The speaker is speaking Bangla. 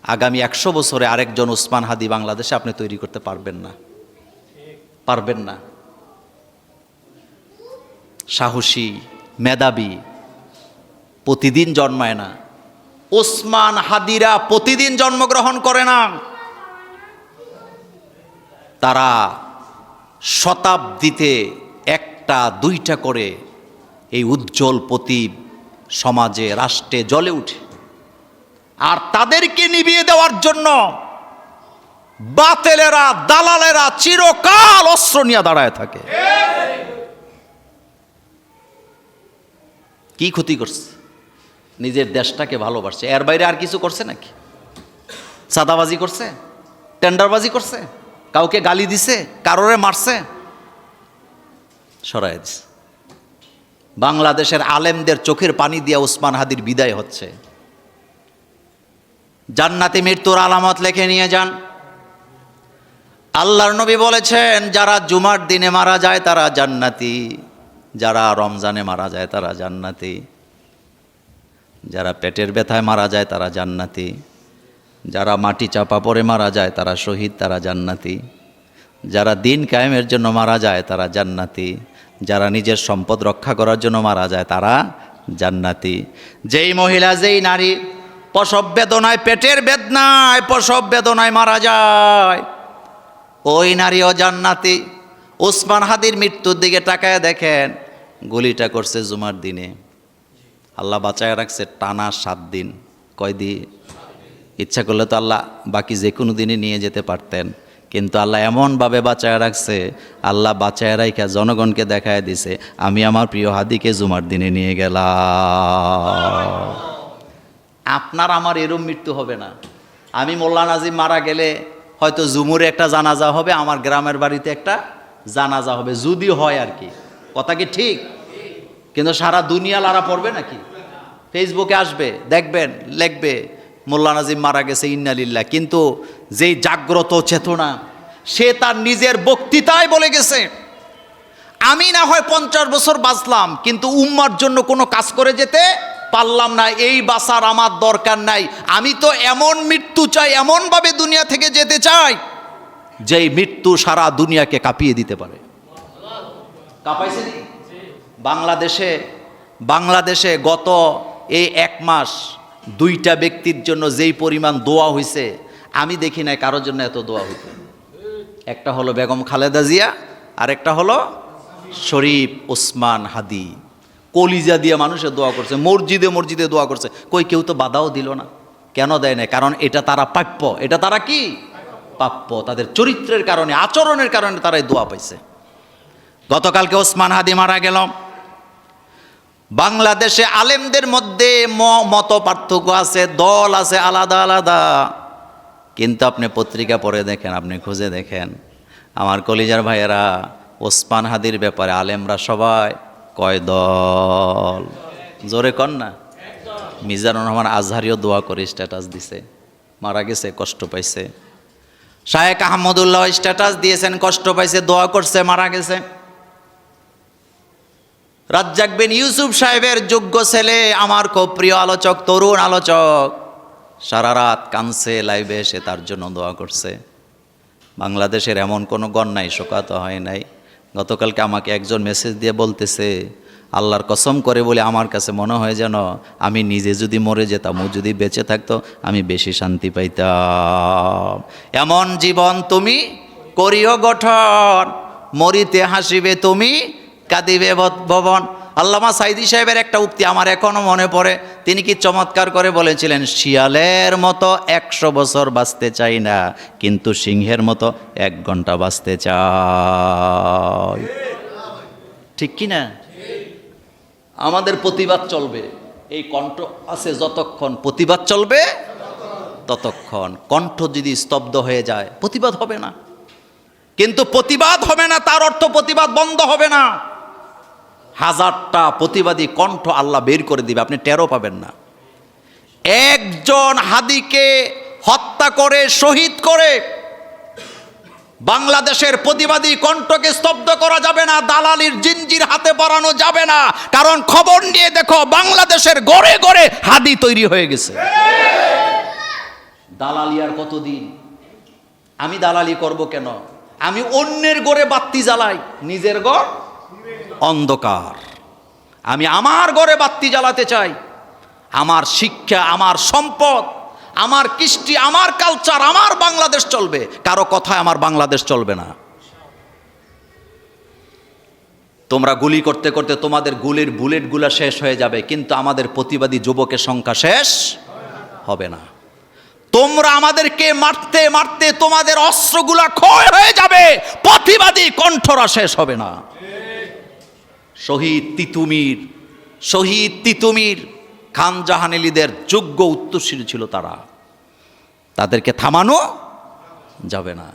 আগামী 100 বছরে আরেকজন ওসমান হাদি বাংলাদেশে আপনি তৈরি করতে পারবেন না, পারবেন না। সাহসী, মেধাবী প্রতিদিন জন্মায় না। ওসমান হাদিরা প্রতিদিন জন্মগ্রহণ করে না, তারা শতাব্দীতে একটা দুইটা করে এই উজ্জ্বল প্রদীপ সমাজে রাষ্ট্রে জ্বলে উঠে। আর তাদেরকে নিভিয়ে দেওয়ার জন্য বাতেলেরা, দালালেরা চিরকাল অস্ত্র নিয়ে দাঁড়ায় থাকে। কি ক্ষতি করছে? নিজের দেশটাকে ভালোবাসছে, এর বাইরে আর কিছু করছে নাকি? চাঁদাবাজি করছে, টেন্ডারবাজি করছে, কাউকে গালি দিছে, কারোরে মারছে? সরাই দিছে। বাংলাদেশের আলেমদের চোখের পানি দিয়ে ওসমান হাদির বিদায় হচ্ছে। জান্নাতে মৃত্যুর আলামত লিখে নিয়ে যান। আল্লাহর নবী বলেছেন, যারা জুমার দিনে মারা যায় তারা জান্নাতি, যারা রমজানে মারা যায় তারা জান্নাতি, যারা পেটের ব্যথায় মারা যায় তারা জান্নাতি, যারা মাটি চাপা পড়ে মারা যায় তারা শহীদ, তারা জান্নাতি, যারা দিন কায়েমের জন্য মারা যায় তারা জান্নাতি, যারা নিজের সম্পদ রক্ষা করার জন্য মারা যায় তারা জান্নাতি। যেই মহিলা, যেই নারী প্রসব বেদনায়, পেটের বেদনায়, প্রসব বেদনায় মারা যায়, ওই নারীও জান্নাতি। ওসমান হাদির মৃত্যুর দিকে তাকায় দেখেন, গুলিটা করছে জুমার দিনে, আল্লাহ বাঁচায় রাখছে টানা 7 দিন। কয় দিন? ইচ্ছা করলে তো আল্লাহ বাকি যে কোনো দিনই নিয়ে যেতে পারতেন, কিন্তু আল্লাহ এমনভাবে বাঁচায় রাখছে, আল্লাহ বাঁচায় রাখা জনগণকে দেখায় দিছে, আমি আমার প্রিয় হাদিকে জুমার দিনে নিয়ে গেলাম। আপনার আমার এরম মৃত্যু হবে না। আমি মোল্লা নাজিম মারা গেলে হয়তো জুমুরে একটা জানাজা হবে, আমার গ্রামের বাড়িতে একটা জানাজা হবে, যদি হয় আর কি। কথা কি ঠিক? কিন্তু সারা দুনিয়া লারা পড়বে নাকি? ফেসবুকে আসবে, দেখবেন, লিখবে মোল্লা নাজিম মারা গেছে, ইন্নালিল্লাহ। কিন্তু যেই জাগ্রত চেতনা, সে তার নিজের বক্তৃতায় বলে গেছে, আমি না হয় 50 বছর বাঁচলাম, কিন্তু উম্মার জন্য কোনো কাজ করে যেতে পারলাম না, এই বাঁচার আমার দরকার নাই। আমি তো এমন মৃত্যু চাই, এমনভাবে দুনিয়া থেকে যেতে চাই যেই মৃত্যু সারা দুনিয়াকে কাঁপিয়ে দিতে পারে। কাঁপাইছে নি? বাংলাদেশে গত এই 1 মাস 2টা ব্যক্তির জন্য যেই পরিমাণ দোয়া হয়েছে, আমি দেখি নাই কারোর জন্য এত দোয়া হইতে। একটা হলো বেগম খালেদা জিয়া, আর একটা হলো শরীফ ওসমান হাদি। কলিজা দিয়ে মানুষের দোয়া করছে, মসজিদে মসজিদে দোয়া করছে। কই কেউ তো বাধাও দিল না। কেন দেয় না? কারণ এটা তারা প্রাপ্য। এটা তারা কি? প্রাপ্য। তাদের চরিত্রের কারণে, আচরণের কারণে তারা এই দোয়া পাইছে। গতকালকে ওসমান হাদি মারা গেল। বাংলাদেশে আলেমদের মধ্যে মত পার্থক্য আছে, দল আছে আলাদা আলাদা, কিন্তু আপনি পত্রিকা পড়ে দেখেন, আপনি খুঁজে দেখেন, আমার কলিজার ভাইয়েরা, ওসমান হাদির ব্যাপারে আলেমরা সবাই কয় দল? জোরে কন না। মিজানুর রহমান আজহারিও দোয়া করে স্ট্যাটাস দিছে, মারা গেছে, কষ্ট পাইছে। শায়েখ আহমদুল্লাহ স্ট্যাটাস দিয়েছেন, কষ্ট পাইছে, দোয়া করছে, মারা গেছে। রাজ্জাক বিন ইউসুফ সাহেবের যোগ্য ছেলে, আমার খুব প্রিয় আলোচক, তরুণ আলোচক, সারা রাত কানছে, লাইভে এসে তার জন্য দোয়া করছে। বাংলাদেশের এমন কোনো গণ নাই শোকাত হয় নাই। গতকালকে আমাকে একজন মেসেজ দিয়ে বলতেছে, আল্লাহর কসম করে বলে আমার কাছে মনে হয় যেন আমি নিজে যদি মরে যেতাম, ও যদি বেঁচে থাকতো, আমি বেশি শান্তি পাইতাম। এমন জীবন তুমি করিও গঠন, মরিতে হাসিবে তুমি, কাঁদিবে ভবন। আল্লামা সাইদি সাহেবের একটা উক্তি আমার এখনো মনে পড়ে। তিনি কি চমৎকার করে বলেছিলেন, শিয়ালের মতো 100 বছর বাঁচতে চাই না, কিন্তু সিংহের মতো 1 ঘন্টা বাঁচতে চাই। ঠিক কি না? আমাদের প্রতিবাদ চলবে, এই কণ্ঠ আছে যতক্ষণ, প্রতিবাদ চলবে ততক্ষণ। কণ্ঠ যদি স্তব্ধ হয়ে যায়, প্রতিবাদ হবে না। কিন্তু প্রতিবাদ হবে না তার অর্থ প্রতিবাদ বন্ধ হবে না। 1000টা প্রতিবাদী কণ্ঠ আল্লাহ বের করে দিবে, আপনি টেরও পাবেন না। একজন হাদিকে হত্যা করে, শহীদ করে বাংলাদেশের প্রতিবাদী কণ্ঠকে স্তব্ধ করা যাবে না, দালালির জিঞ্জির হাতে পরানো যাবে না। কারণ খবর নিয়ে দেখো, বাংলাদেশের গড়ে গড়ে হাদি তৈরি হয়ে গেছে। দালালি আর কতদিন? আমি দালালি করব কেন? আমি অন্যের ঘরে বাতি জ্বালাই, নিজের ঘর অন্ধকার। আমি আমার ঘরে বাতি জ্বালাতে চাই। আমার শিক্ষা, আমার সম্পদ, আমার কৃষ্টি, আমার কালচার, আমার বাংলাদেশ চলবে। কারো কথায় আমার বাংলাদেশ চলবে না। তোমরা গুলি করতে করতে তোমাদের গুলির বুলেটগুলো শেষ হয়ে যাবে, কিন্তু আমাদের প্রতিবাদী যুবকের সংখ্যা শেষ হবে না। তোমরা আমাদেরকে মারতে মারতে তোমাদের অস্ত্রগুলা ক্ষয় হয়ে যাবে, প্রতিবাদী কণ্ঠরা শেষ হবে না। শহীদ তিতুমির খান জাহানেলিদের যোগ্য উত্তরসূরি ছিল তারা। তাদেরকে থামানো যাবে না।